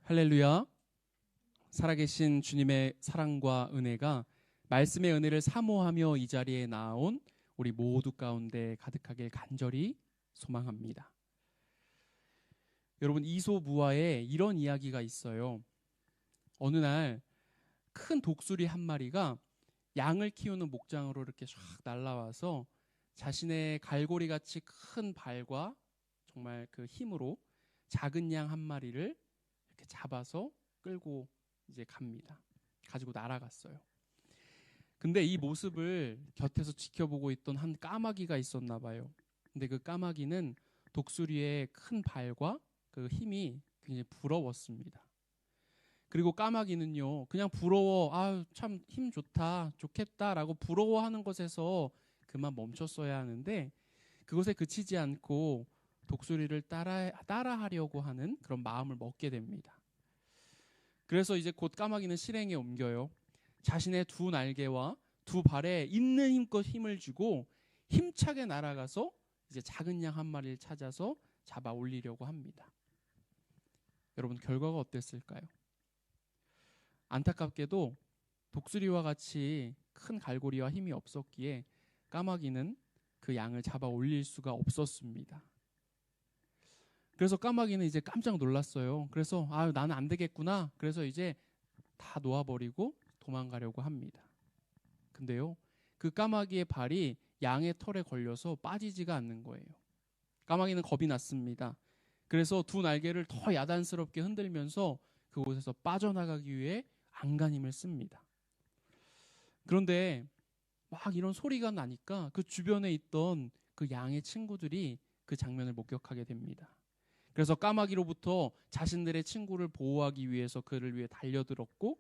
할렐루야. 살아계신 주님의 사랑과 은혜가 말씀의 은혜를 사모하며 이 자리에 나온 우리 모두 가운데 가득하길 간절히 소망합니다. 여러분, 이소무화에 이런 이야기가 있어요. 어느 날 큰 독수리 한 마리가 양을 키우는 목장으로 이렇게 쫙 날아와서 자신의 갈고리같이 큰 발과 정말 그 힘으로 작은 양 한 마리를 이렇게 잡아서 끌고 이제 갑니다. 가지고 날아갔어요. 근데 이 모습을 곁에서 지켜보고 있던 한 까마귀가 있었나 봐요. 근데 그 까마귀는 독수리의 큰 발과 그 힘이 굉장히 부러웠습니다. 그리고 까마귀는요, 그냥 부러워, 참 힘 좋다, 좋겠다라고 부러워하는 것에서 그만 멈췄어야 하는데 그것에 그치지 않고 독수리를 따라하려고 하는 그런 마음을 먹게 됩니다. 그래서 이제 곧 까마귀는 실행에 옮겨요. 자신의 두 날개와 두 발에 있는 힘껏 힘을 주고 힘차게 날아가서 이제 작은 양 한 마리를 찾아서 잡아 올리려고 합니다. 여러분, 결과가 어땠을까요? 안타깝게도 독수리와 같이 큰 갈고리와 힘이 없었기에 까마귀는 그 양을 잡아 올릴 수가 없었습니다. 그래서 까마귀는 이제 깜짝 놀랐어요. 그래서 나는 안 되겠구나. 그래서 이제 다 놓아버리고 도망가려고 합니다. 근데요, 그 까마귀의 발이 양의 털에 걸려서 빠지지가 않는 거예요. 까마귀는 겁이 났습니다. 그래서 두 날개를 더 야단스럽게 흔들면서 그곳에서 빠져나가기 위해 안간힘을 씁니다. 그런데 막 이런 소리가 나니까 그 주변에 있던 그 양의 친구들이 그 장면을 목격하게 됩니다. 그래서 까마귀로부터 자신들의 친구를 보호하기 위해서 그를 위해 달려들었고,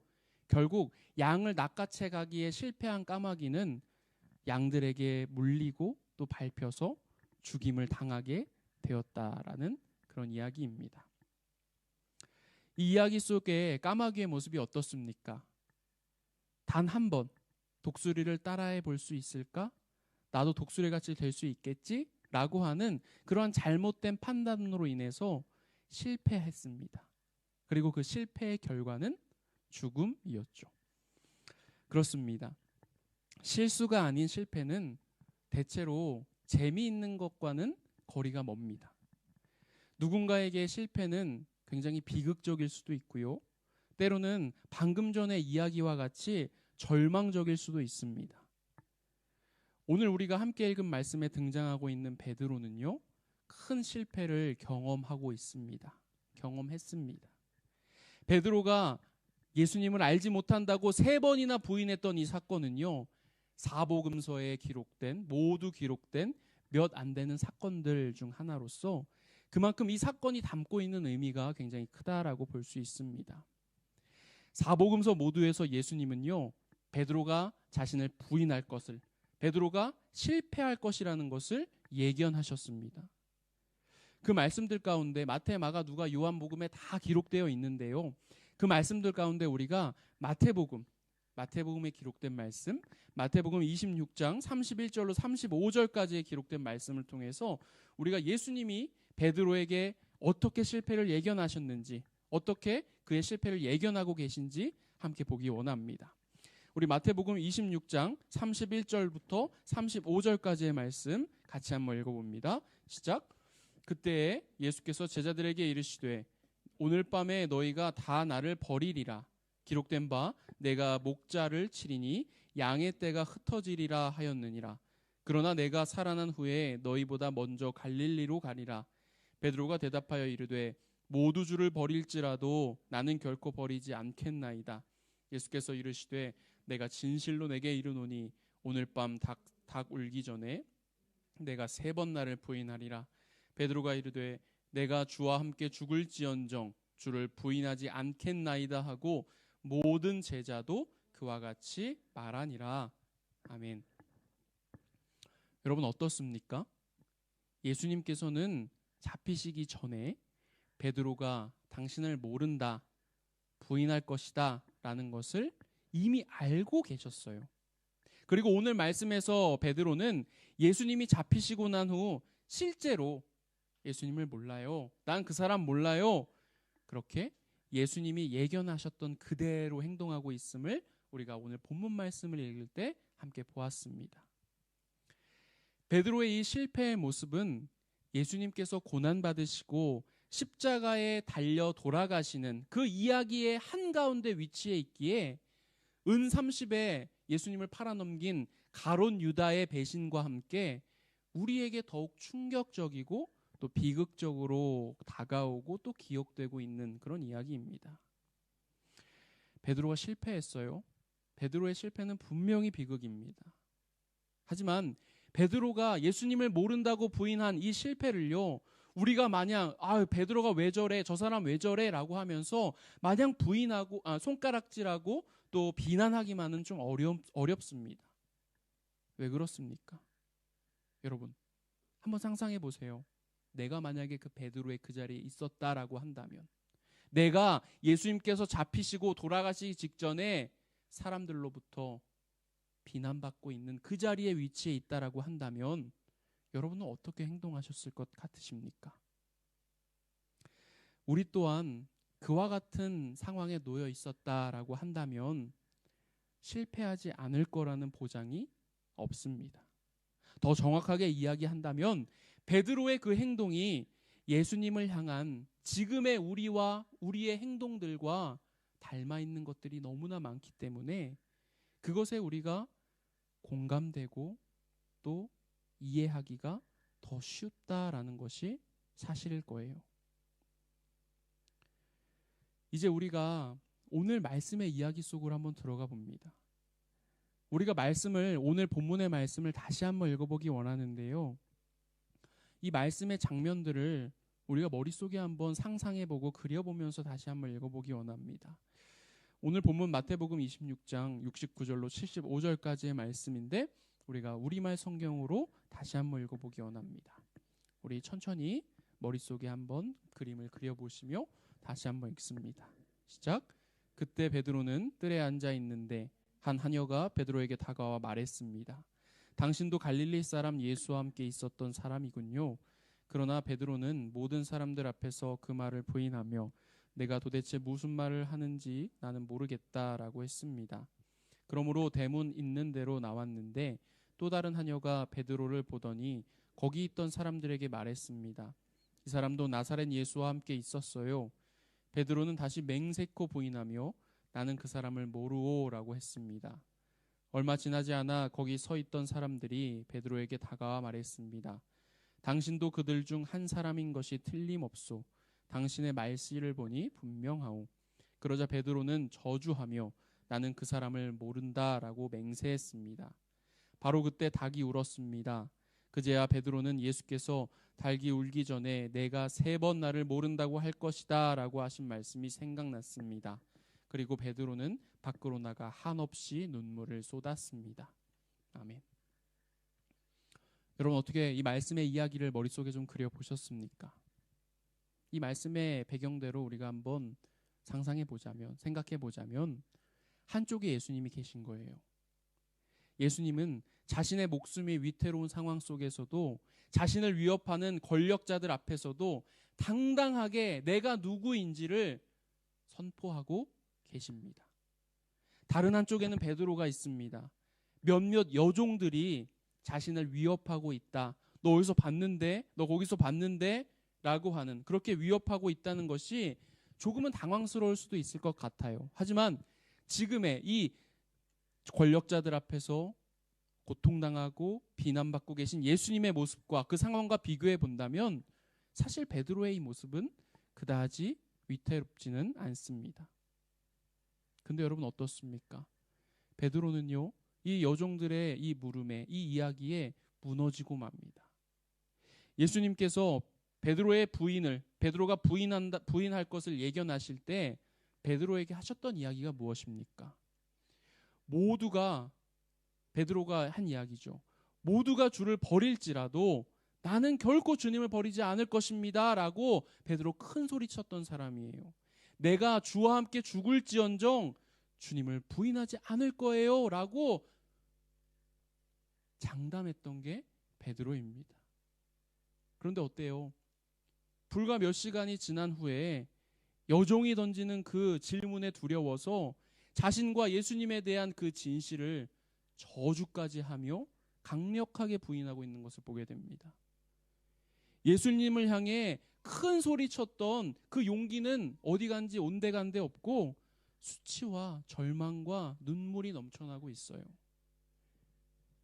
결국 양을 낚아채 가기에 실패한 까마귀는 양들에게 물리고 또 밟혀서 죽임을 당하게 되었다라는 그런 이야기입니다. 이 이야기 속에 까마귀의 모습이 어떻습니까? 단 한 번 독수리를 따라해 볼 수 있을까? 나도 독수리같이 될 수 있겠지? 라고 하는 그러한 잘못된 판단으로 인해서 실패했습니다. 그리고 그 실패의 결과는 죽음이었죠. 그렇습니다. 실수가 아닌 실패는 대체로 재미있는 것과는 거리가 멉니다. 누군가에게 실패는 굉장히 비극적일 수도 있고요. 때로는 방금 전의 이야기와 같이 절망적일 수도 있습니다. 오늘 우리가 함께 읽은 말씀에 등장하고 있는 베드로는요, 큰 실패를 경험했습니다. 베드로가 예수님을 알지 못한다고 3번이나 부인했던 이 사건은요, 사복음서에 모두 기록된 몇 안 되는 사건들 중 하나로서 그만큼 이 사건이 담고 있는 의미가 굉장히 크다라고 볼 수 있습니다. 사복음서 모두에서 예수님은요, 베드로가 자신을 부인할 것을, 베드로가 실패할 것이라는 것을 예견하셨습니다. 그 말씀들 가운데 마태, 마가, 누가, 요한복음에 다 기록되어 있는데요. 그 말씀들 가운데 우리가 마태복음에 기록된 말씀, 마태복음 26장 31절로 35절까지에 기록된 말씀을 통해서 우리가 예수님이 베드로에게 어떻게 실패를 예견하셨는지, 어떻게 그의 실패를 예견하고 계신지 함께 보기 원합니다. 우리 마태복음 26장 31절부터 35절까지의 말씀 같이 한번 읽어봅니다. 시작. 그때에 예수께서 제자들에게 이르시되 오늘 밤에 너희가 다 나를 버리리라. 기록된 바 내가 목자를 치리니 양의 떼가 흩어지리라 하였느니라. 그러나 내가 살아난 후에 너희보다 먼저 갈릴리로 가리라. 베드로가 대답하여 이르되 모두 주를 버릴지라도 나는 결코 버리지 않겠나이다. 예수께서 이르시되 내가 진실로 내게 이르노니 오늘 밤 닭 울기 전에 내가 3번 나를 부인하리라. 베드로가 이르되 내가 주와 함께 죽을지언정 주를 부인하지 않겠나이다 하고 모든 제자도 그와 같이 말하니라. 아멘. 여러분, 어떻습니까? 예수님께서는 잡히시기 전에 베드로가 당신을 모른다, 부인할 것이다 라는 것을 이미 알고 계셨어요. 그리고 오늘 말씀에서 베드로는 예수님이 잡히시고 난 후 실제로 예수님을 몰라요. 난 그 사람 몰라요. 그렇게 예수님이 예견하셨던 그대로 행동하고 있음을 우리가 오늘 본문 말씀을 읽을 때 함께 보았습니다. 베드로의 이 실패의 모습은 예수님께서 고난받으시고 십자가에 달려 돌아가시는 그 이야기의 한가운데 위치해 있기에 은 30에 예수님을 팔아넘긴 가롯 유다의 배신과 함께 우리에게 더욱 충격적이고 또 비극적으로 다가오고 또 기억되고 있는 그런 이야기입니다. 베드로가 실패했어요. 베드로의 실패는 분명히 비극입니다. 하지만 베드로가 예수님을 모른다고 부인한 이 실패를요, 우리가 마냥 베드로가 왜 저래, 저 사람 왜 저래 라고 하면서 마냥 부인하고 손가락질하고 또 비난하기만은 좀 어렵습니다. 왜 그렇습니까? 여러분 한번 상상해 보세요. 내가 만약에 그 베드로의 그 자리에 있었다라고 한다면, 내가 예수님께서 잡히시고 돌아가시기 직전에 사람들로부터 비난받고 있는 그 자리에 위치해 있다라고 한다면 여러분은 어떻게 행동하셨을 것 같으십니까? 우리 또한 그와 같은 상황에 놓여 있었다라고 한다면 실패하지 않을 거라는 보장이 없습니다. 더 정확하게 이야기한다면 베드로의 그 행동이 예수님을 향한 지금의 우리와 우리의 행동들과 닮아 있는 것들이 너무나 많기 때문에 그것에 우리가 공감되고 또 이해하기가 더 쉽다라는 것이 사실일 거예요. 이제 우리가 오늘 말씀의 이야기 속으로 한번 들어가 봅니다. 우리가 오늘 본문의 말씀을 다시 한번 읽어보기 원하는데요. 이 말씀의 장면들을 우리가 머릿속에 한번 상상해보고 그려보면서 다시 한번 읽어보기 원합니다. 오늘 본문 마태복음 26장 69절로 75절까지의 말씀인데 우리가 우리말 성경으로 다시 한번 읽어보기 원합니다. 우리 천천히 머릿속에 한번 그림을 그려보시며 다시 한번 읽습니다. 시작. 그때 베드로는 뜰에 앉아 있는데 한 하녀가 베드로에게 다가와 말했습니다. 당신도 갈릴리 사람 예수와 함께 있었던 사람이군요. 그러나 베드로는 모든 사람들 앞에서 그 말을 부인하며 내가 도대체 무슨 말을 하는지 나는 모르겠다라고 했습니다. 그러므로 대문 있는 대로 나왔는데 또 다른 하녀가 베드로를 보더니 거기 있던 사람들에게 말했습니다. 이 사람도 나사렛 예수와 함께 있었어요. 베드로는 다시 맹세코 부인하며 나는 그 사람을 모르오라고 했습니다. 얼마 지나지 않아 거기 서 있던 사람들이 베드로에게 다가와 말했습니다. 당신도 그들 중 한 사람인 것이 틀림없소. 당신의 말씨를 보니 분명하오. 그러자 베드로는 저주하며 나는 그 사람을 모른다라고 맹세했습니다. 바로 그때 닭이 울었습니다. 그제야 베드로는 예수께서 닭이 울기 전에 내가 3번 나를 모른다고 할 것이다 라고 하신 말씀이 생각났습니다. 그리고 베드로는 밖으로 나가 한없이 눈물을 쏟았습니다. 아멘. 여러분 어떻게 이 말씀의 이야기를 머릿속에 좀 그려보셨습니까? 이 말씀의 배경대로 우리가 한번 생각해 보자면 한쪽에 예수님이 계신 거예요. 예수님은 자신의 목숨이 위태로운 상황 속에서도 자신을 위협하는 권력자들 앞에서도 당당하게 내가 누구인지를 선포하고 계십니다. 다른 한쪽에는 베드로가 있습니다. 몇몇 여종들이 자신을 위협하고 있다. 너 어디서 봤는데? 너 거기서 봤는데? 라고 하는, 그렇게 위협하고 있다는 것이 조금은 당황스러울 수도 있을 것 같아요. 하지만 지금의 이 권력자들 앞에서 고통당하고 비난받고 계신 예수님의 모습과 그 상황과 비교해 본다면 사실 베드로의 이 모습은 그다지 위태롭지는 않습니다. 근데 여러분 어떻습니까? 베드로는요, 이 여종들의 이 물음에, 이 이야기에 무너지고 맙니다. 예수님께서 베드로가 부인할 것을 예견하실 때 베드로에게 하셨던 이야기가 무엇입니까? 베드로가 한 이야기죠. 모두가 주를 버릴지라도 나는 결코 주님을 버리지 않을 것입니다 라고 베드로 큰 소리 쳤던 사람이에요. 내가 주와 함께 죽을지언정 주님을 부인하지 않을 거예요 라고 장담했던 게 베드로입니다. 그런데 어때요? 불과 몇 시간이 지난 후에 여종이 던지는 그 질문에 두려워서 자신과 예수님에 대한 그 진실을 저주까지 하며 강력하게 부인하고 있는 것을 보게 됩니다. 예수님을 향해 큰 소리 쳤던 그 용기는 어디 간지 온데간데 없고 수치와 절망과 눈물이 넘쳐나고 있어요.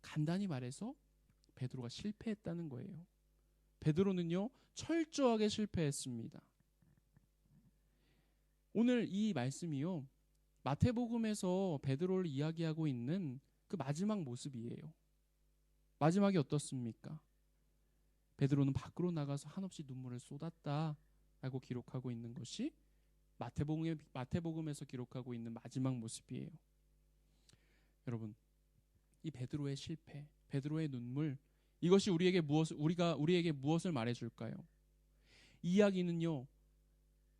간단히 말해서 베드로가 실패했다는 거예요. 베드로는요, 철저하게 실패했습니다. 오늘 이 말씀이요, 마태복음에서 베드로를 이야기하고 있는 그 마지막 모습이에요. 마지막이 어떻습니까? 베드로는 밖으로 나가서 한없이 눈물을 쏟았다라고 기록하고 있는 것이 마태복음에서 기록하고 있는 마지막 모습이에요. 여러분, 이 베드로의 실패, 베드로의 눈물, 이것이 우리에게 무엇을 말해줄까요? 이 이야기는요,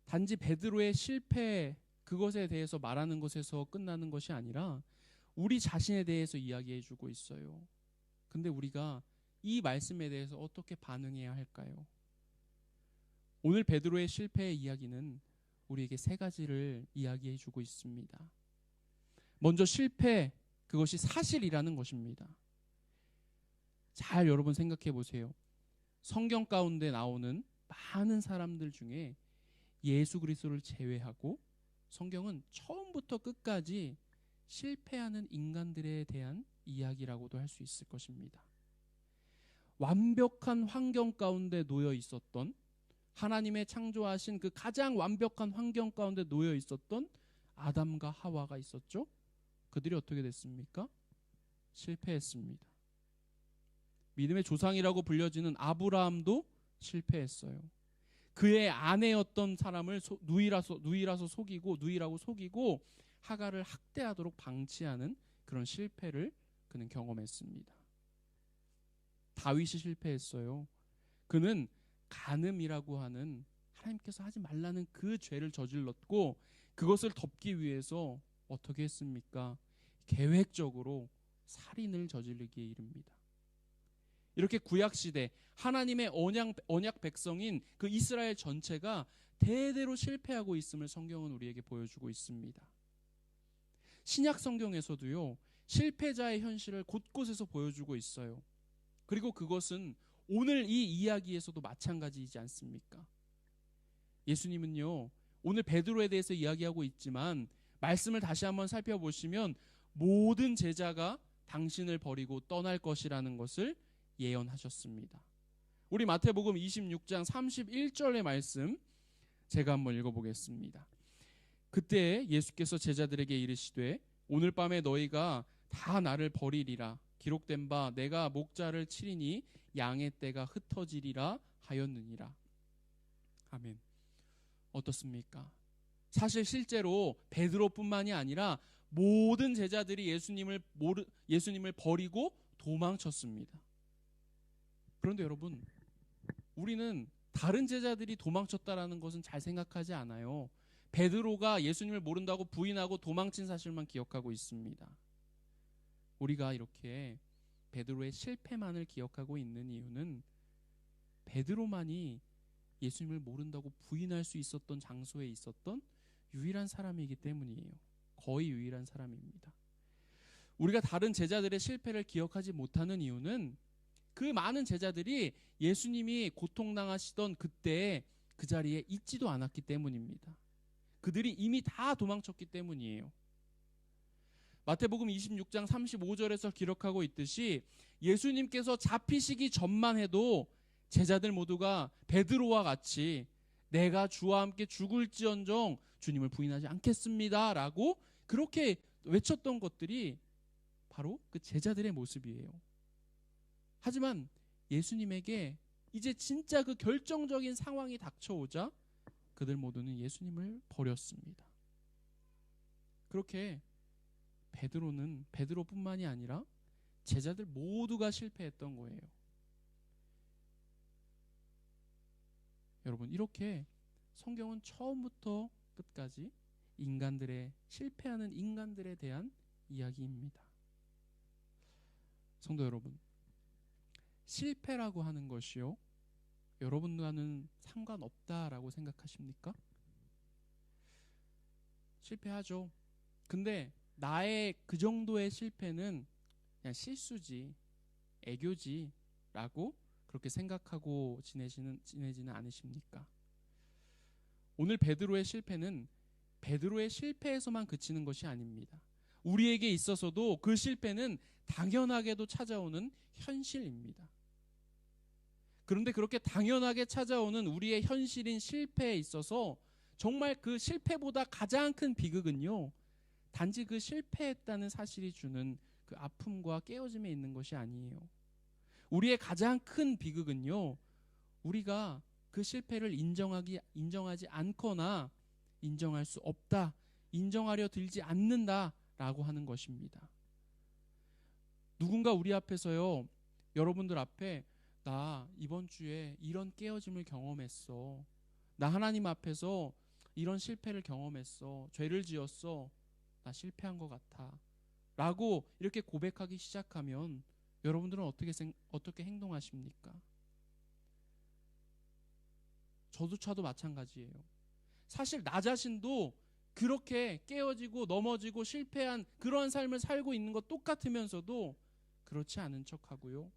단지 베드로의 실패, 그것에 대해서 말하는 것에서 끝나는 것이 아니라 우리 자신에 대해서 이야기해주고 있어요. 근데 우리가 이 말씀에 대해서 어떻게 반응해야 할까요? 오늘 베드로의 실패의 이야기는 우리에게 세 가지를 이야기해주고 있습니다. 먼저 실패, 그것이 사실이라는 것입니다. 잘 여러분 생각해 보세요. 성경 가운데 나오는 많은 사람들 중에 예수 그리스도를 제외하고 성경은 처음부터 끝까지 실패하는 인간들에 대한 이야기라고도 할 수 있을 것입니다. 완벽한 환경 가운데 놓여 있었던, 하나님의 창조하신 그 가장 완벽한 환경 가운데 놓여 있었던 아담과 하와가 있었죠. 그들이 어떻게 됐습니까? 실패했습니다. 믿음의 조상이라고 불려지는 아브라함도 실패했어요. 그의 아내였던 사람을 누이라고 속이고 하가를 학대하도록 방치하는 그런 실패를 그는 경험했습니다. 다윗이 실패했어요. 그는 간음이라고 하는 하나님께서 하지 말라는 그 죄를 저질렀고 그것을 덮기 위해서 어떻게 했습니까? 계획적으로 살인을 저지르기에 이릅니다. 이렇게 구약시대 하나님의 언약 백성인 그 이스라엘 전체가 대대로 실패하고 있음을 성경은 우리에게 보여주고 있습니다. 신약 성경에서도요, 실패자의 현실을 곳곳에서 보여주고 있어요. 그리고 그것은 오늘 이 이야기에서도 마찬가지이지 않습니까? 예수님은요, 오늘 베드로에 대해서 이야기하고 있지만 말씀을 다시 한번 살펴보시면 모든 제자가 당신을 버리고 떠날 것이라는 것을 예언하셨습니다. 우리 마태복음 26장 31절의 말씀 제가 한번 읽어보겠습니다. 그때 예수께서 제자들에게 이르시되 오늘 밤에 너희가 다 나를 버리리라. 기록된 바 내가 목자를 치리니 양의 떼가 흩어지리라 하였느니라. 아멘. 어떻습니까? 사실 실제로 베드로뿐만이 아니라 모든 제자들이 예수님을 버리고 도망쳤습니다. 그런데 여러분, 우리는 다른 제자들이 도망쳤다라는 것은 잘 생각하지 않아요. 베드로가 예수님을 모른다고 부인하고 도망친 사실만 기억하고 있습니다. 우리가 이렇게 베드로의 실패만을 기억하고 있는 이유는 베드로만이 예수님을 모른다고 부인할 수 있었던 장소에 있었던 유일한 사람이기 때문이에요. 거의 유일한 사람입니다. 우리가 다른 제자들의 실패를 기억하지 못하는 이유는 그 많은 제자들이 예수님이 고통당하시던 그때 그 자리에 있지도 않았기 때문입니다. 그들이 이미 다 도망쳤기 때문이에요. 마태복음 26장 35절에서 기록하고 있듯이 예수님께서 잡히시기 전만 해도 제자들 모두가 베드로와 같이 내가 주와 함께 죽을지언정 주님을 부인하지 않겠습니다 라고 그렇게 외쳤던 것들이 바로 그 제자들의 모습이에요. 하지만 예수님에게 이제 진짜 그 결정적인 상황이 닥쳐오자 그들 모두는 예수님을 버렸습니다. 그렇게 베드로뿐만이 아니라 제자들 모두가 실패했던 거예요. 여러분, 이렇게 성경은 처음부터 끝까지 실패하는 인간들에 대한 이야기입니다. 성도 여러분, 실패라고 하는 것이요, 여러분과는 상관없다라고 생각하십니까? 실패하죠. 근데 나의 그 정도의 실패는 그냥 실수지, 애교지 라고 그렇게 생각하고 지내지는 않으십니까? 오늘 베드로의 실패는 베드로의 실패에서만 그치는 것이 아닙니다. 우리에게 있어서도 그 실패는 당연하게도 찾아오는 현실입니다. 그런데 그렇게 당연하게 찾아오는 우리의 현실인 실패에 있어서 정말 그 실패보다 가장 큰 비극은요, 단지 그 실패했다는 사실이 주는 그 아픔과 깨어짐에 있는 것이 아니에요. 우리의 가장 큰 비극은요, 우리가 그 실패를 인정하지 않거나 인정할 수 없다, 인정하려 들지 않는다라고 하는 것입니다. 누군가 우리 앞에서요, 여러분들 앞에 나 이번 주에 이런 깨어짐을 경험했어, 나 하나님 앞에서 이런 실패를 경험했어, 죄를 지었어, 나 실패한 것 같아 라고 이렇게 고백하기 시작하면 여러분들은 어떻게 행동하십니까? 저조차도 마찬가지예요. 사실 나 자신도 그렇게 깨어지고 넘어지고 실패한 그러한 삶을 살고 있는 것 똑같으면서도 그렇지 않은 척하고요,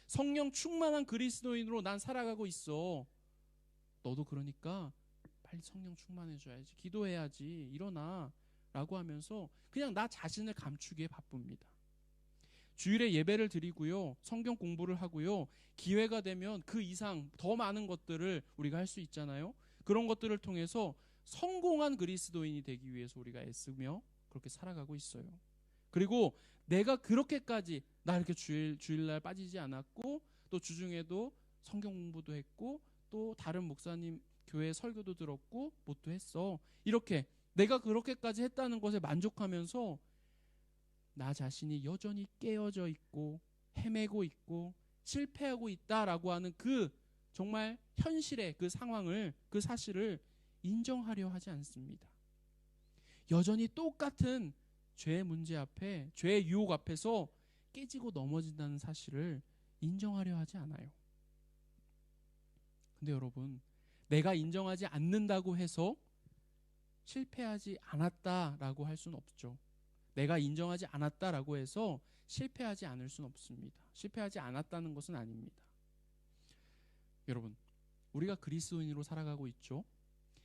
성령 충만한 그리스도인으로 난 살아가고 있어, 너도 그러니까 빨리 성령 충만해져야지, 기도해야지, 일어나 라고 하면서 그냥 나 자신을 감추기에 바쁩니다. 주일에 예배를 드리고요, 성경 공부를 하고요, 기회가 되면 그 이상 더 많은 것들을 우리가 할 수 있잖아요. 그런 것들을 통해서 성공한 그리스도인이 되기 위해서 우리가 애쓰며 그렇게 살아가고 있어요. 그리고 내가 그렇게까지 나 이렇게 주일날 빠지지 않았고, 또 주중에도 성경 공부도 했고, 또 다른 목사님 교회 설교도 들었고 뭣도 했어, 이렇게 내가 그렇게까지 했다는 것에 만족하면서 나 자신이 여전히 깨어져 있고 헤매고 있고 실패하고 있다라고 하는 그 정말 현실의 그 상황을, 그 사실을 인정하려 하지 않습니다. 여전히 똑같은 죄의 문제 앞에, 죄의 유혹 앞에서 깨지고 넘어진다는 사실을 인정하려 하지 않아요. 근데 여러분, 내가 인정하지 않는다고 해서 실패하지 않았다라고 할 수는 없죠. 내가 인정하지 않았다라고 해서 실패하지 않을 수는 없습니다. 실패하지 않았다는 것은 아닙니다. 여러분, 우리가 그리스도인으로 살아가고 있죠.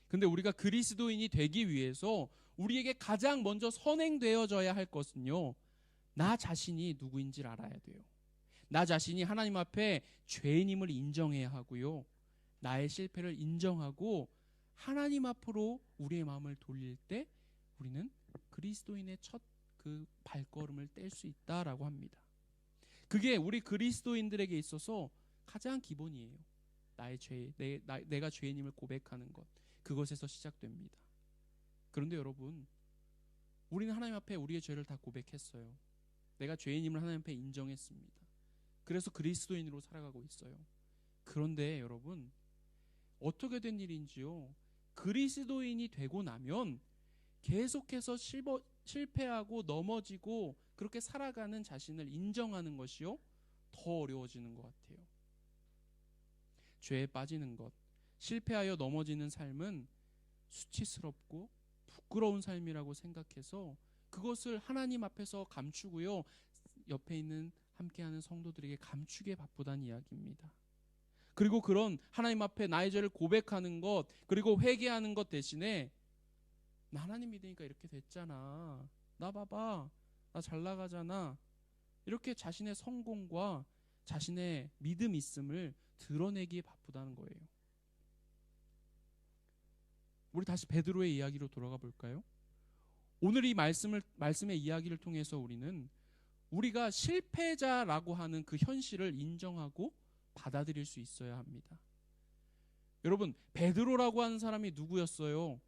근데 우리가 그리스도인이 되기 위해서 우리에게 가장 먼저 선행되어져야 할 것은요, 나 자신이 누구인지를 알아야 돼요. 나 자신이 하나님 앞에 죄인임을 인정해야 하고요, 나의 실패를 인정하고 하나님 앞으로 우리의 마음을 돌릴 때 우리는 그리스도인의 첫 그 발걸음을 뗄 수 있다라고 합니다. 그게 우리 그리스도인들에게 있어서 가장 기본이에요. 나의 죄, 내가 죄인임을 고백하는 것, 그것에서 시작됩니다. 그런데 여러분, 우리는 하나님 앞에 우리의 죄를 다 고백했어요. 내가 죄인임을 하나님 앞에 인정했습니다. 그래서 그리스도인으로 살아가고 있어요. 그런데 여러분, 어떻게 된 일인지요, 그리스도인이 되고 나면 계속해서 실패하고 넘어지고 그렇게 살아가는 자신을 인정하는 것이요, 더 어려워지는 것 같아요. 죄에 빠지는 것, 실패하여 넘어지는 삶은 수치스럽고 부끄러운 삶이라고 생각해서 그것을 하나님 앞에서 감추고요, 옆에 있는 함께하는 성도들에게 감추기에 바쁘다는 이야기입니다. 그리고 그런 하나님 앞에 나의 죄를 고백하는 것, 그리고 회개하는 것 대신에 나 하나님 믿으니까 이렇게 됐잖아, 나 봐봐, 나 잘 나가잖아, 이렇게 자신의 성공과 자신의 믿음 있음을 드러내기에 바쁘다는 거예요. 우리 다시 베드로의 이야기로 돌아가 볼까요? 오늘 이 말씀의 이야기를 통해서 우리가 실패자라고 하는 그 현실을 인정하고 받아들일 수 있어야 합니다. 여러분, 베드로라고 하는 사람이 누구였어요?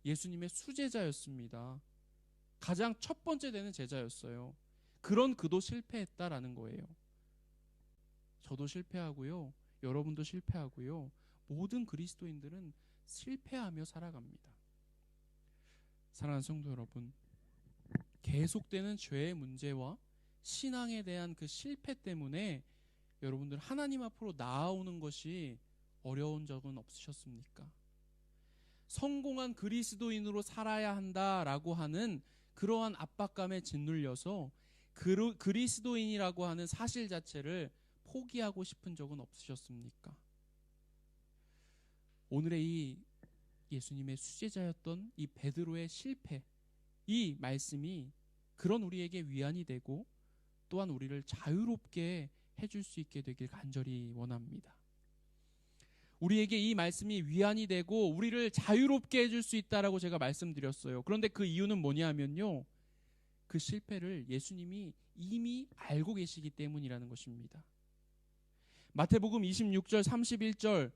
예수님의 수제자였습니다. 가장 첫 번째 되는 제자였어요. 그런 그도 실패했다라는 거예요. 저도 실패하고요, 여러분도 실패하고요, 모든 그리스도인들은 실패하며 살아갑니다. 사랑하는 성도 여러분, 계속되는 죄의 문제와 신앙에 대한 그 실패 때문에 여러분들 하나님 앞으로 나아오는 것이 어려운 적은 없으셨습니까? 성공한 그리스도인으로 살아야 한다라고 하는 그러한 압박감에 짓눌려서 그리스도인이라고 하는 사실 자체를 포기하고 싶은 적은 없으셨습니까? 오늘의 이 예수님의 수제자였던 이 베드로의 실패, 이 말씀이 그런 우리에게 위안이 되고 또한 우리를 자유롭게 해줄 수 있게 되길 간절히 원합니다. 우리에게 이 말씀이 위안이 되고 우리를 자유롭게 해줄 수 있다라고 제가 말씀드렸어요. 그런데 그 이유는 뭐냐면요, 그 실패를 예수님이 이미 알고 계시기 때문이라는 것입니다. 마태복음 26절 31절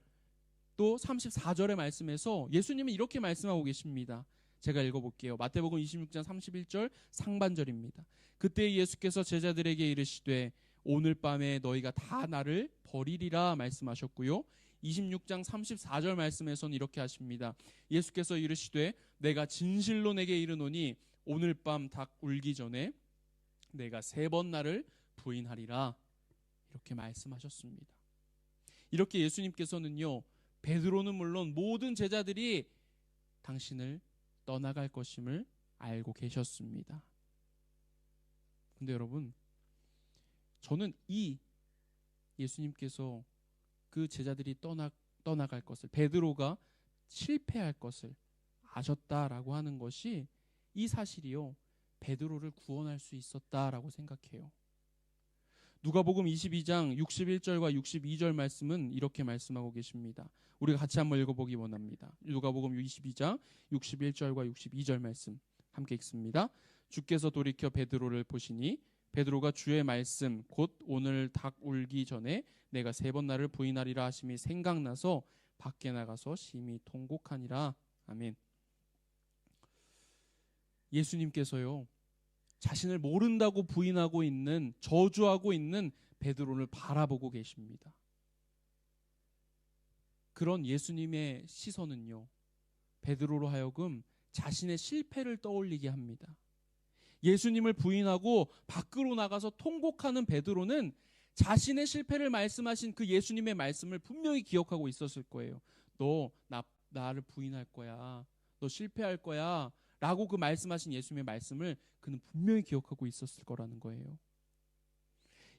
또 34절의 말씀에서 예수님은 이렇게 말씀하고 계십니다. 제가 읽어볼게요. 마태복음 26장 31절 상반절입니다. 그때 예수께서 제자들에게 이르시되 오늘 밤에 너희가 다 나를 버리리라 말씀하셨고요. 26장 34절 말씀에서는 이렇게 하십니다. 예수께서 이르시되 내가 진실로 내게 이르노니 오늘 밤 닭 울기 전에 내가 3번 나를 부인하리라, 이렇게 말씀하셨습니다. 이렇게 예수님께서는요, 베드로는 물론 모든 제자들이 당신을 떠나갈 것임을 알고 계셨습니다. 근데 여러분, 저는 이 예수님께서 그 제자들이 떠나갈 것을, 베드로가 실패할 것을 아셨다라고 하는 것이, 이 사실이요, 베드로를 구원할 수 있었다라고 생각해요. 누가복음 22장 61절과 62절 말씀은 이렇게 말씀하고 계십니다. 우리가 같이 한번 읽어보기 원합니다. 누가복음 22장 61절과 62절 말씀 함께 읽습니다. 주께서 돌이켜 베드로를 보시니 베드로가 주의 말씀 곧 오늘 닭 울기 전에 내가 3번 나를 부인하리라 하심이 생각나서 밖에 나가서 심히 통곡하니라. 아멘. 예수님께서요, 자신을 모른다고 부인하고 있는, 저주하고 있는 베드로를 바라보고 계십니다. 그런 예수님의 시선은요, 베드로로 하여금 자신의 실패를 떠올리게 합니다. 예수님을 부인하고 밖으로 나가서 통곡하는 베드로는 자신의 실패를 말씀하신 그 예수님의 말씀을 분명히 기억하고 있었을 거예요. 너 나를 부인할 거야, 너 실패할 거야 라고 그 말씀하신 예수님의 말씀을 그는 분명히 기억하고 있었을 거라는 거예요.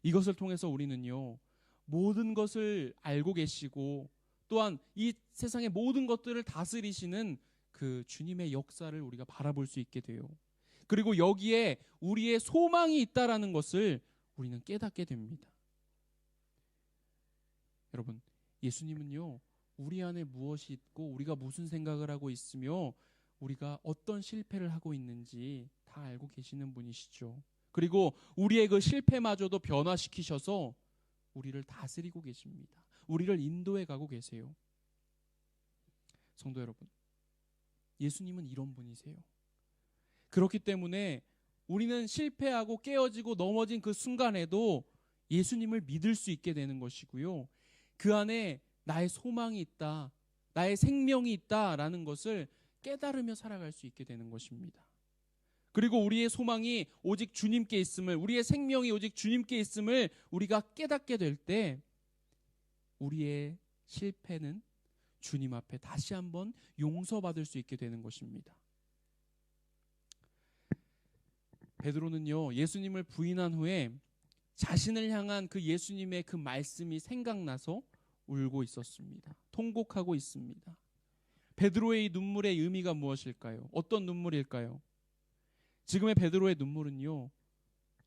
이것을 통해서 우리는요, 모든 것을 알고 계시고 또한 이 세상의 모든 것들을 다스리시는 그 주님의 역사를 우리가 바라볼 수 있게 돼요. 그리고 여기에 우리의 소망이 있다라는 것을 우리는 깨닫게 됩니다. 여러분, 예수님은요, 우리 안에 무엇이 있고 우리가 무슨 생각을 하고 있으며 우리가 어떤 실패를 하고 있는지 다 알고 계시는 분이시죠. 그리고 우리의 그 실패마저도 변화시키셔서 우리를 다스리고 계십니다. 우리를 인도해 가고 계세요. 성도 여러분, 예수님은 이런 분이세요. 그렇기 때문에 우리는 실패하고 깨어지고 넘어진 그 순간에도 예수님을 믿을 수 있게 되는 것이고요, 그 안에 나의 소망이 있다, 나의 생명이 있다라는 것을 깨달으며 살아갈 수 있게 되는 것입니다. 그리고 우리의 소망이 오직 주님께 있음을, 우리의 생명이 오직 주님께 있음을 우리가 깨닫게 될 때 우리의 실패는 주님 앞에 다시 한번 용서받을 수 있게 되는 것입니다. 베드로는요, 예수님을 부인한 후에 자신을 향한 그 예수님의 그 말씀이 생각나서 울고 있었습니다. 통곡하고 있습니다. 베드로의 이 눈물의 의미가 무엇일까요? 어떤 눈물일까요? 지금의 베드로의 눈물은요,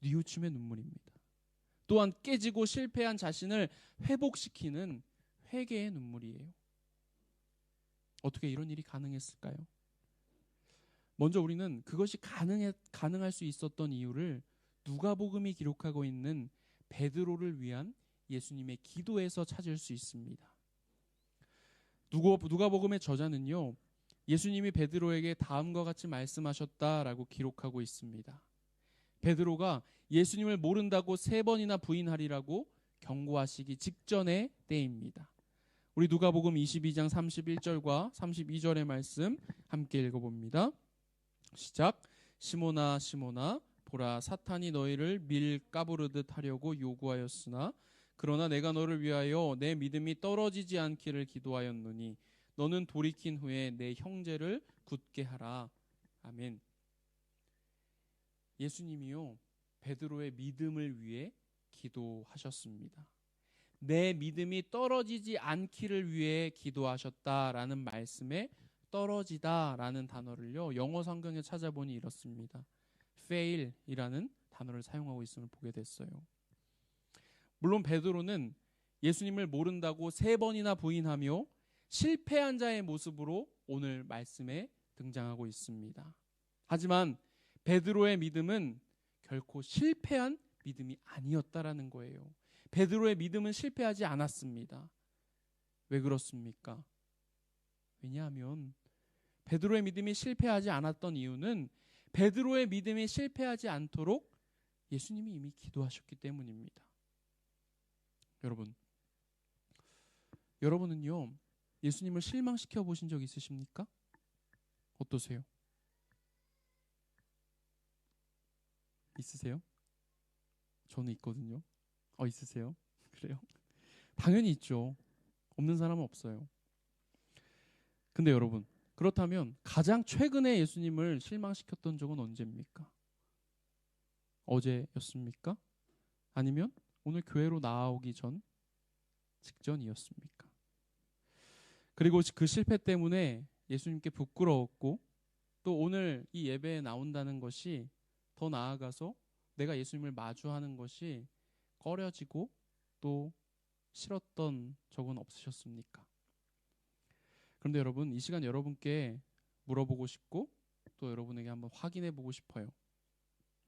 뉘우침의 눈물입니다. 또한 깨지고 실패한 자신을 회복시키는 회개의 눈물이에요. 어떻게 이런 일이 가능했을까요? 먼저 우리는 그것이 가능할 수 있었던 이유를 누가복음이 기록하고 있는 베드로를 위한 예수님의 기도에서 찾을 수 있습니다. 누가복음의 저자는요, 예수님이 베드로에게 다음과 같이 말씀하셨다라고 기록하고 있습니다. 베드로가 예수님을 모른다고 3번이나 부인하리라고 경고하시기 직전의 때입니다. 우리 누가복음 22장 31절과 32절의 말씀 함께 읽어봅니다. 시작. 시몬아 시몬아 보라, 사탄이 너희를 밀 까부르듯 하려고 요구하였으나 그러나 내가 너를 위하여 내 믿음이 떨어지지 않기를 기도하였노니 너는 돌이킨 후에 내 형제를 굳게 하라. 아멘. 예수님이요, 베드로의 믿음을 위해 기도하셨습니다. 내 믿음이 떨어지지 않기를 위해 기도하셨다라는 말씀에 떨어지다라는 단어를요, 영어 성경에 찾아보니 이렇습니다. fail이라는 단어를 사용하고 있음을 보게 됐어요. 물론 베드로는 예수님을 모른다고 3번이나 부인하며 실패한 자의 모습으로 오늘 말씀에 등장하고 있습니다. 하지만 베드로의 믿음은 결코 실패한 믿음이 아니었다라는 거예요. 베드로의 믿음은 실패하지 않았습니다. 왜 그렇습니까? 왜냐하면 베드로의 믿음이 실패하지 않았던 이유는 베드로의 믿음이 실패하지 않도록 예수님이 이미 기도하셨기 때문입니다. 여러분은요, 예수님을 실망시켜 보신 적 있으십니까? 어떠세요? 있으세요? 저는 있거든요. 있으세요? 그래요? 당연히 있죠. 없는 사람은 없어요. 근데 여러분, 그렇다면 가장 최근에 예수님을 실망시켰던 적은 언제입니까? 어제였습니까? 아니면 오늘 교회로 나오기 직전이었습니까? 그리고 그 실패 때문에 예수님께 부끄러웠고, 또 오늘 이 예배에 나온다는 것이 더 나아가서 내가 예수님을 마주하는 것이 꺼려지고 또 싫었던 적은 없으셨습니까? 그런데 여러분, 이 시간 여러분께 물어보고 싶고 또 여러분에게 한번 확인해 보고 싶어요.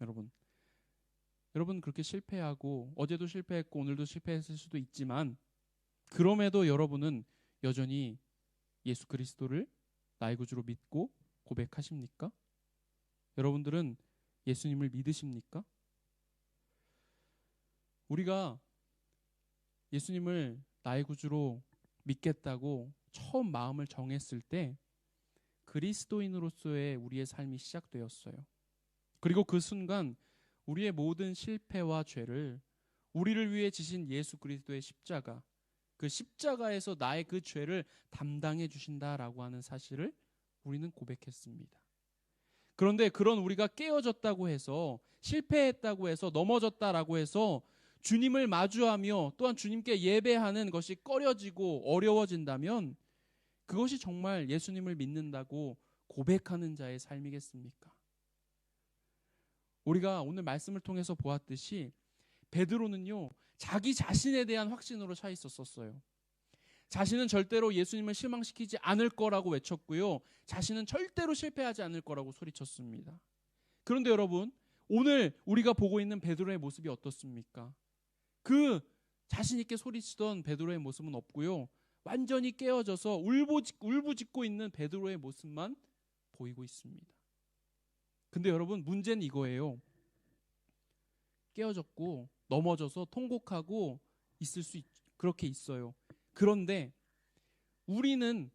여러분 그렇게 실패하고 어제도 실패했고 오늘도 실패했을 수도 있지만, 그럼에도 여러분은 여전히 예수 그리스도를 나의 구주로 믿고 고백하십니까? 여러분들은 예수님을 믿으십니까? 우리가 예수님을 나의 구주로 믿겠다고 처음 마음을 정했을 때 그리스도인으로서의 우리의 삶이 시작되었어요. 그리고 그 순간 우리의 모든 실패와 죄를 우리를 위해 지신 예수 그리스도의 십자가, 그 십자가에서 나의 그 죄를 담당해 주신다라고 하는 사실을 우리는 고백했습니다. 그런데 그런 우리가 깨어졌다고 해서, 실패했다고 해서, 넘어졌다라고 해서 주님을 마주하며 또한 주님께 예배하는 것이 꺼려지고 어려워진다면 그것이 정말 예수님을 믿는다고 고백하는 자의 삶이겠습니까? 우리가 오늘 말씀을 통해서 보았듯이 베드로는요, 자기 자신에 대한 확신으로 차 있었어요. 자신은 절대로 예수님을 실망시키지 않을 거라고 외쳤고요, 자신은 절대로 실패하지 않을 거라고 소리쳤습니다. 그런데 여러분, 오늘 우리가 보고 있는 베드로의 모습이 어떻습니까? 그 자신 있게 소리치던 베드로의 모습은 없고요, 완전히 깨어져서 울부짖고 있는 베드로의 모습만 보이고 있습니다. 근데 여러분, 문제는 이거예요. 깨어졌고 넘어져서 통곡하고 그렇게 있어요. 그런데 우리는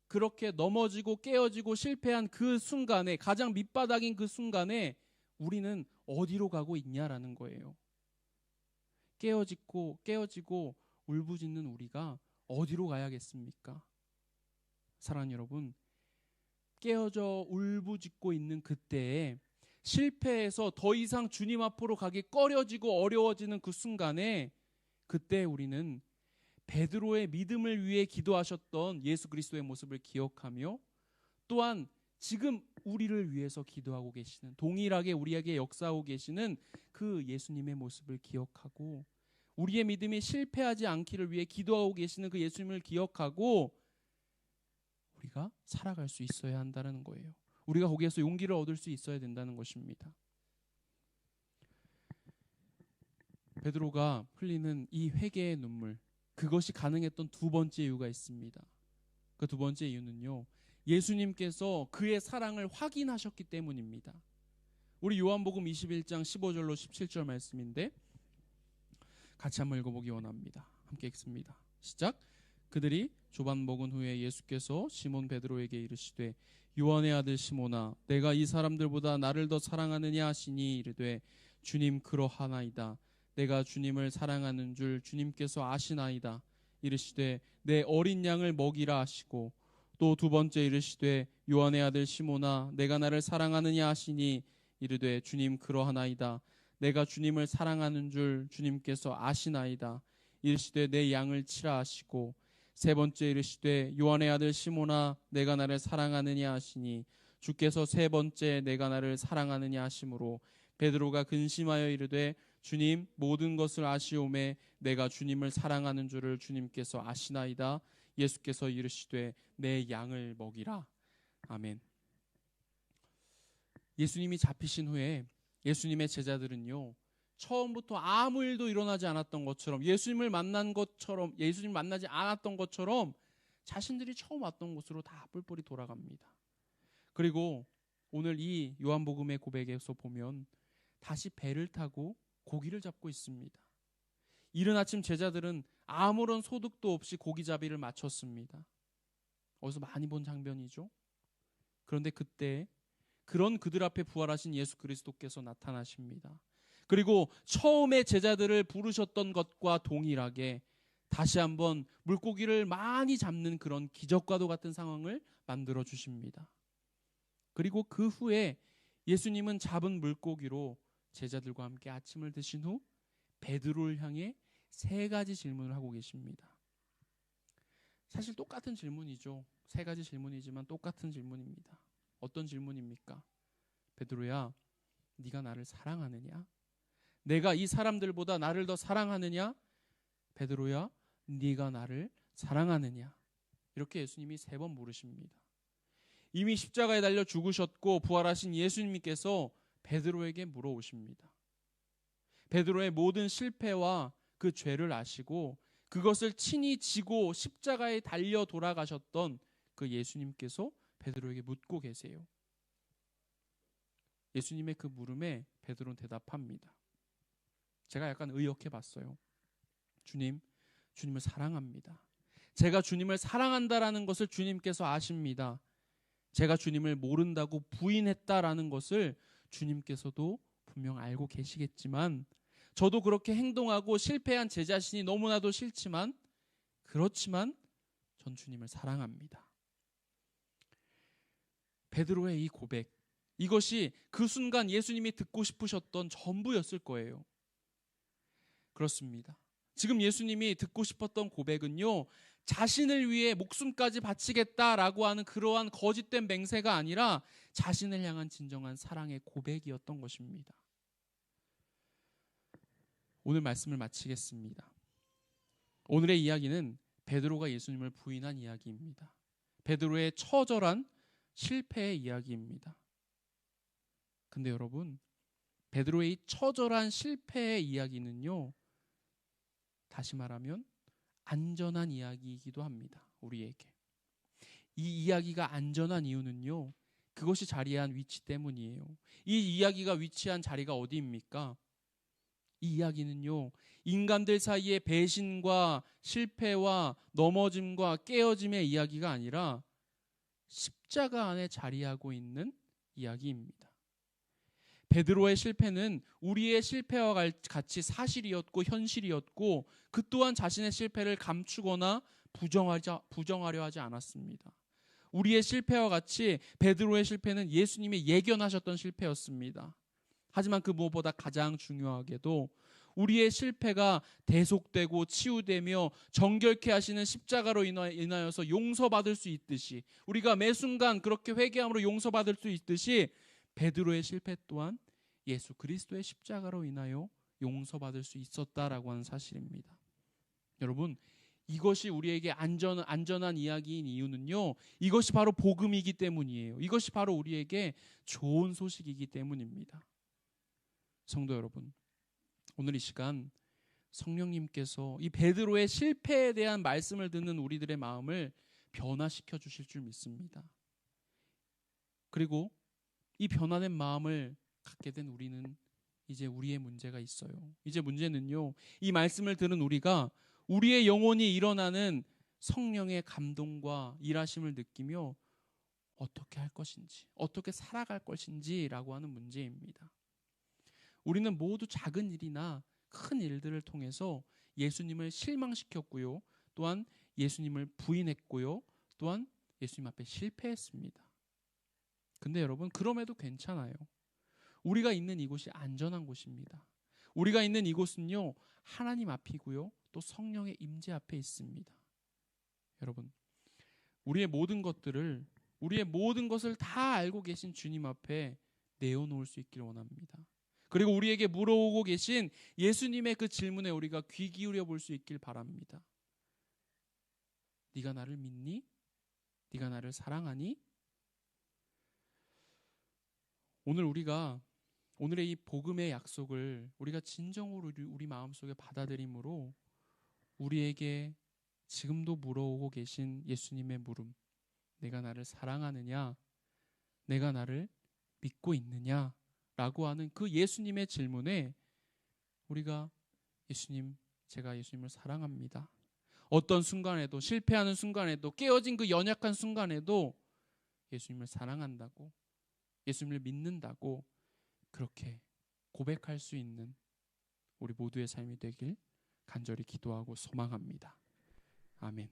그렇게 넘어지고 깨어지고 실패한 그 순간에, 가장 밑바닥인 그 순간에 우리는 어디로 가고 있냐라는 거예요. 깨어지고 울부짖는 우리가 어디로 가야겠습니까? 사랑하는 여러분, 깨어져 울부짖고 있는 그때에, 실패해서 더 이상 주님 앞으로 가기 꺼려지고 어려워지는 그 순간에, 그때 우리는 베드로의 믿음을 위해 기도하셨던 예수 그리스도의 모습을 기억하며, 또한 지금 우리를 위해서 기도하고 계시는, 동일하게 우리에게 역사하고 계시는 그 예수님의 모습을 기억하고, 우리의 믿음이 실패하지 않기를 위해 기도하고 계시는 그 예수님을 기억하고 우리가 살아갈 수 있어야 한다는 거예요. 우리가 거기에서 용기를 얻을 수 있어야 된다는 것입니다. 베드로가 흘리는 이 회개의 눈물, 그것이 가능했던 두 번째 이유가 있습니다. 그 두 번째 이유는요, 예수님께서 그의 사랑을 확인하셨기 때문입니다. 우리 요한복음 21장 15절로 17절 말씀인데 같이 한번 읽어보기 원합니다. 함께 읽습니다. 시작. 그들이 조반 먹은 후에 예수께서 시몬 베드로에게 이르시되 요한의 아들 시몬아, 내가 이 사람들보다 나를 더 사랑하느냐 하시니 이르되 주님 그러하나이다. 내가 주님을 사랑하는 줄 주님께서 아시나이다. 이르시되 내 어린 양을 먹이라 하시고, 또 두 번째 이르시되 요한의 아들 시몬아 내가 나를 사랑하느냐 하시니, 이르되 주님 그러하나이다. 내가 주님을 사랑하는 줄 주님께서 아시나이다. 이르시되 내 양을 치라 하시고, 세 번째 이르시되 요한의 아들 시몬아 내가 나를 사랑하느냐 하시니, 주께서 세 번째 내가 나를 사랑하느냐 하심으로 베드로가 근심하여 이르되 주님 모든 것을 아시오매 내가 주님을 사랑하는 줄을 주님께서 아시나이다. 예수께서 이르시되 내 양을 먹이라. 아멘. 예수님이 잡히신 후에 예수님의 제자들은요, 처음부터 아무 일도 일어나지 않았던 것처럼, 예수님을 만난 것처럼, 예수님 만나지 않았던 것처럼 자신들이 처음 왔던 곳으로 다 뿔뿔이 돌아갑니다. 그리고 오늘 이 요한복음의 고백에서 보면 다시 배를 타고 고기를 잡고 있습니다. 이른 아침 제자들은 아무런 소득도 없이 고기잡이를 마쳤습니다. 어디서 많이 본 장면이죠. 그런데 그때 그런 그들 앞에 부활하신 예수 그리스도께서 나타나십니다. 그리고 처음에 제자들을 부르셨던 것과 동일하게 다시 한번 물고기를 많이 잡는 그런 기적과도 같은 상황을 만들어 주십니다. 그리고 그 후에 예수님은 잡은 물고기로 제자들과 함께 아침을 드신 후 베드로를 향해 세 가지 질문을 하고 계십니다. 사실 똑같은 질문이죠. 세 가지 질문이지만 똑같은 질문입니다. 어떤 질문입니까? 베드로야, 네가 나를 사랑하느냐? 내가 이 사람들보다 나를 더 사랑하느냐? 베드로야, 네가 나를 사랑하느냐? 이렇게 예수님이 세 번 물으십니다. 이미 십자가에 달려 죽으셨고 부활하신 예수님께서 베드로에게 물어오십니다. 베드로의 모든 실패와 그 죄를 아시고 그것을 친히 지고 십자가에 달려 돌아가셨던 그 예수님께서 베드로에게 묻고 계세요. 예수님의 그 물음에 베드로는 대답합니다. 제가 약간 의역해 봤어요. 주님을 사랑합니다. 제가 주님을 사랑한다라는 것을 주님께서 아십니다. 제가 주님을 모른다고 부인했다라는 것을 주님께서도 분명 알고 계시겠지만, 저도 그렇게 행동하고 실패한 제 자신이 너무나도 싫지만, 그렇지만 전 주님을 사랑합니다. 베드로의 이 고백, 이것이 그 순간 예수님이 듣고 싶으셨던 전부였을 거예요. 그렇습니다. 지금 예수님이 듣고 싶었던 고백은요, 자신을 위해 목숨까지 바치겠다라고 하는 그러한 거짓된 맹세가 아니라 자신을 향한 진정한 사랑의 고백이었던 것입니다. 오늘 말씀을 마치겠습니다. 오늘의 이야기는 베드로가 예수님을 부인한 이야기입니다. 베드로의 처절한 실패의 이야기입니다. 근데 여러분, 베드로의 이 처절한 실패의 이야기는요, 다시 말하면 안전한 이야기이기도 합니다. 우리에게. 이 이야기가 안전한 이유는요, 그것이 자리한 위치 때문이에요. 이 이야기가 위치한 자리가 어디입니까? 이 이야기는요, 인간들 사이의 배신과 실패와 넘어짐과 깨어짐의 이야기가 아니라 십자가 안에 자리하고 있는 이야기입니다. 베드로의 실패는 우리의 실패와 같이 사실이었고 현실이었고, 그 또한 자신의 실패를 감추거나 부정하려 하지 않았습니다. 우리의 실패와 같이 베드로의 실패는 예수님이 예견하셨던 실패였습니다. 하지만 그 무엇보다 가장 중요하게도 우리의 실패가 대속되고 치유되며 정결케 하시는 십자가로 인하여서 용서받을 수 있듯이, 우리가 매 순간 그렇게 회개함으로 용서받을 수 있듯이 베드로의 실패 또한 예수 그리스도의 십자가로 인하여 용서받을 수 있었다라고 하는 사실입니다. 여러분, 이것이 우리에게 안전한 이야기인 이유는요, 이것이 바로 복음이기 때문이에요. 이것이 바로 우리에게 좋은 소식이기 때문입니다. 성도 여러분, 오늘 이 시간 성령님께서 이 베드로의 실패에 대한 말씀을 듣는 우리들의 마음을 변화시켜 주실 줄 믿습니다. 그리고 이 변화된 마음을 갖게 된 우리는 이제 우리의 문제가 있어요. 이제 문제는요, 이 말씀을 들은 우리가 우리의 영혼이 일어나는 성령의 감동과 일하심을 느끼며 어떻게 할 것인지, 어떻게 살아갈 것인지라고 하는 문제입니다. 우리는 모두 작은 일이나 큰 일들을 통해서 예수님을 실망시켰고요. 또한 예수님을 부인했고요. 또한 예수님 앞에 실패했습니다. 근데 여러분, 그럼에도 괜찮아요. 우리가 있는 이곳이 안전한 곳입니다. 우리가 있는 이곳은요, 하나님 앞이고요. 또 성령의 임재 앞에 있습니다. 여러분, 우리의 모든 것을 다 알고 계신 주님 앞에 내어놓을 수 있기를 원합니다. 그리고 우리에게 물어오고 계신 예수님의 그 질문에 우리가 귀 기울여 볼 수 있길 바랍니다. 네가 나를 믿니? 네가 나를 사랑하니? 오늘의 이 복음의 약속을 우리가 진정으로 우리 마음속에 받아들임으로 우리에게 지금도 물어오고 계신 예수님의 물음, 내가 나를 사랑하느냐? 내가 나를 믿고 있느냐? 라고 하는 그 예수님의 질문에 우리가 예수님, 제가 예수님을 사랑합니다. 어떤 순간에도, 실패하는 순간에도, 깨어진 그 연약한 순간에도 예수님을 사랑한다고, 예수님을 믿는다고 그렇게 고백할 수 있는 우리 모두의 삶이 되길 간절히 기도하고 소망합니다. 아멘.